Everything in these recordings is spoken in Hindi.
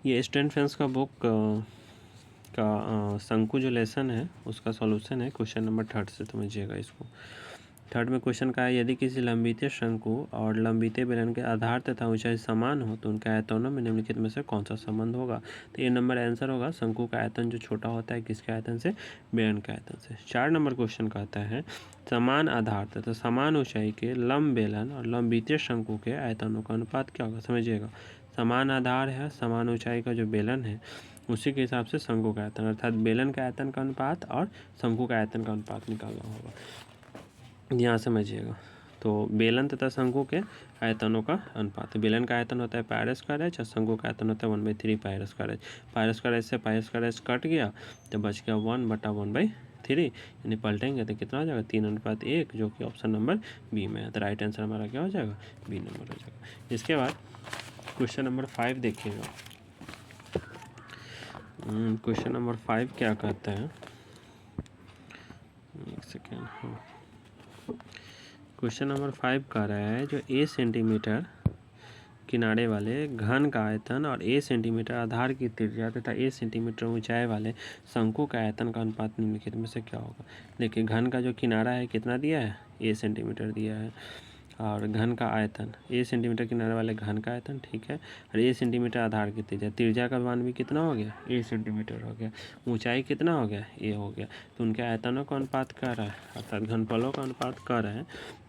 ये स्टैंड फ्रेंड्स का बुक का शंकु जो लेसन है उसका सॉल्यूशन है क्वेश्चन नंबर 3 से समझिएगा इसको। 3 में क्वेश्चन का है, यदि किसी लंबित शंकु और लंबित बेलन के आधार तथा ऊंचाई समान हो तो उनके आयतनों में निम्नलिखित में से कौन सा संबंध होगा। तो ये नंबर आंसर होगा शंकु का आयतन जो छोटा होता है किसके आयतन से, बेलन के आयतन से। 4 नंबर क्वेश्चन कहता है, समान आधार तथा समान ऊंचाई के लंब बेलन और लंबित शंकु के आयतनों का अनुपात क्या होगा। समझिएगा, समान आधार है, समान ऊंचाई का जो बेलन है उसी के हिसाब से शंकु का आयतन, अर्थात बेलन का आयतन का अनुपात और शंकु का आयतन का अनुपात निकालना होगा। यहाँ समझिएगा, तो बेलन तथा शंकु के आयतनों का अनुपात, बेलन का आयतन होता है पाई स्क्वायर एच और शंकु का आयतन होता है 1/3 pi square H. Pi square H से पाई स्क्वायर एच कट गया तो बच गया 1/1/3, यानी पलटेंगे तो कितना हो जाएगा 3:1, जो कि ऑप्शन नंबर बी में है। तो राइट आंसर हमारा क्या हो जाएगा, बी नंबर हो जाएगा। इसके बाद क्वेश्चन नंबर 5 देखिएगा। क्वेश्चन नंबर 5 क्या कहता है, एक सेकेंड। हाँ, क्वेश्चन नंबर 5 कह रहा है, जो a सेंटीमीटर किनारे वाले घन का आयतन और a सेंटीमीटर आधार की त्रिज्या तथा a सेंटीमीटर ऊंचाई वाले शंकु का आयतन का अनुपात निम्नलिखित में से क्या होगा। देखिए, घन का जो किनारा है कितना दिया है, a सेंटीमीटर दिया है, और घन का आयतन a सेंटीमीटर किनारे वाले घन का आयतन, ठीक है, और a सेंटीमीटर आधार की त्रिज्या, त्रिज्या का मान भी कितना हो गया, a सेंटीमीटर हो गया, ऊंचाई कितना हो गया, a हो गया। तो उनके आयतनों का अनुपात कर रहा है, अर्थात घनफलों का अनुपात कर रहा है।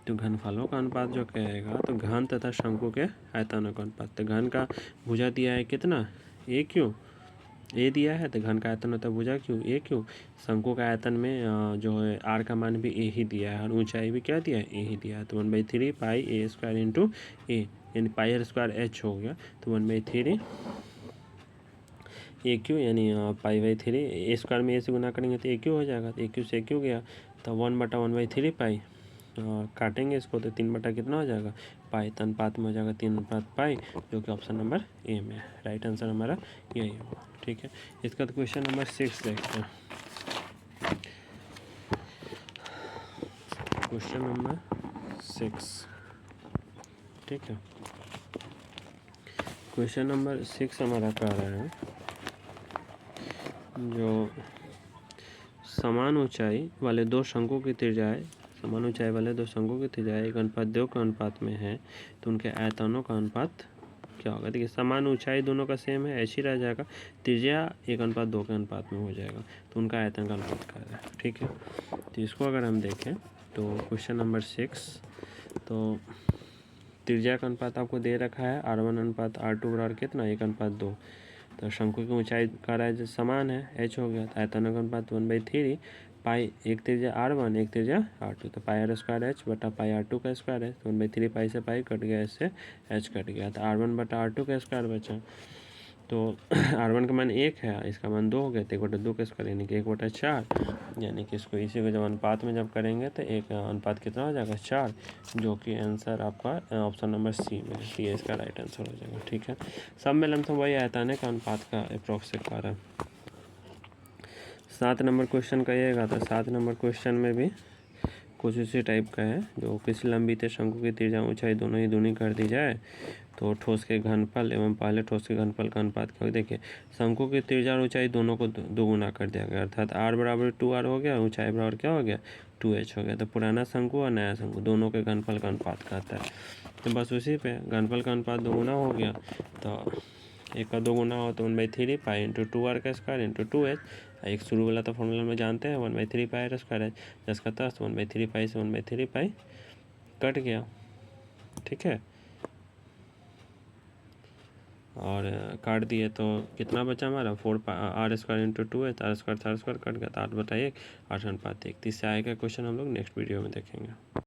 तो घनफलों का अनुपात जो कहेगा तो घन तथा शंकु के आयतनों का अनुपात, तो घन का भुजा दिया है कितना, a क्यों, ए दिया है, तो घन का आयतन होता है भुजा क्यों, ए क्यों। शंकु का आयतन में जो है आर का मान भी ए ही दिया है और ऊंचाई भी क्या दिया है, ए ही दिया है। तो 1/3 पाई ए स्क्वायर इंटू ए, यानी पाई आर स्क्वायर एच हो गया, तो 1/3 ए क्यू, यानी पाई/3 ए स्क्वायर में ए से गुना करेंगे तो ए क्यू हो जाएगा, तो ए क्यू से ए क्यू गया, तो 1/1/3 पाई, काटेंगे इसको तो 3 कितना हो जाएगा पाई, तो अनुपात में हो जाएगा 3:पाई, जो कि ऑप्शन नंबर ए में है। राइट आंसर हमारा यही होगा, ठीक है। इसका तो क्वेश्चन नंबर 6 देखते हैं। क्वेश्चन नंबर 6, ठीक है। क्वेश्चन नंबर 6 हमारा कह रहा है, जो समान ऊंचाई वाले दो शंकु की त्रिज्याएं, समान ऊंचाई वाले दो शंकु की त्रिज्याएं 1:2 के अनुपात में है, तो उनके आयतनों का अनुपात क्या होगा। देखिए, समान ऊंचाई दोनों का सेम है, ऐसे ही रह जाएगा, त्रिज्या 1:2 के अनुपात में हो जाएगा, तो उनका आयतन का अनुपात क्या है, ठीक है। तो इसको अगर हम देखें तो क्वेश्चन नंबर 6, तो त्रिज्या का अनुपात आपको दे रखा है R1:R2 बराबर कितना, 1:2। तो शंकु की ऊंचाई का राय समान है, h हो गया, तो आयतनों का अनुपात 1/3 पाई, एक त्रिज्या R1 एक त्रिज्या R2, तो पाई आर स्क्वायर एच बटा पाई R2 का स्क्वायर है, तो 1/3 पाई से पाई कट गया, इससे h कट गया, तो R1/R2 का स्क्वायर बचा। तो R1 का मान 1 है, इसका मान 2 हो गया, तो 1/2 का स्क्वायर यानी कि 1/4, यानी कि इसको इसी को जब अनुपात में जब करेंगे तो एक अनुपात कितना हो जाएगा 4, जो कि आंसर आपका ऑप्शन नंबर सी में है, ये इसका राइट आंसर हो जाएगा, ठीक है। सब में लमसम वही आयतन का अनुपात का अप्रोक्स से कार्य। 7 नंबर क्वेश्चन कहिएगा, तो 7 नंबर क्वेश्चन में भी कुछ इसी टाइप का है, जो किसी लंबित शंकु की त्रिज्या ऊंचाई दोनों ही दूनी कर दी जाए तो ठोस के घनफल एवं पहले ठोस के घनफल का अनुपात क्या। देखिए, शंकु की त्रिज्या और ऊंचाई दोनों को दोगुना कर दिया गया, अर्थात r बराबर 2r हो गया, ऊंचाई बराबर क्या हो गया 2h हो गया। तो पुराना शंकु और नया शंकु दोनों के घनफल का अनुपात कहता है, तो बस उसी पे घनफल का अनुपात दोगुना हो गया, तो एक का दोगुना हो तो 1/3 पाई इंटू 2r का स्क्वायर इंटू 2h, एक शुरू वाला तो फॉर्मूला में जानते हैं 1/3 पाई आर स्क्वायर है, जिसका तस्त 1/3 पाई से 1/3 पाई कट गया, ठीक है, और काट दिए तो कितना बचा हमारा 4r square into 2h, r square cut गया, तो 8/1 8:1, तो इससे आएगा क्वेश्चन हम लोग नेक्स्ट वीडियो में देखेंगे।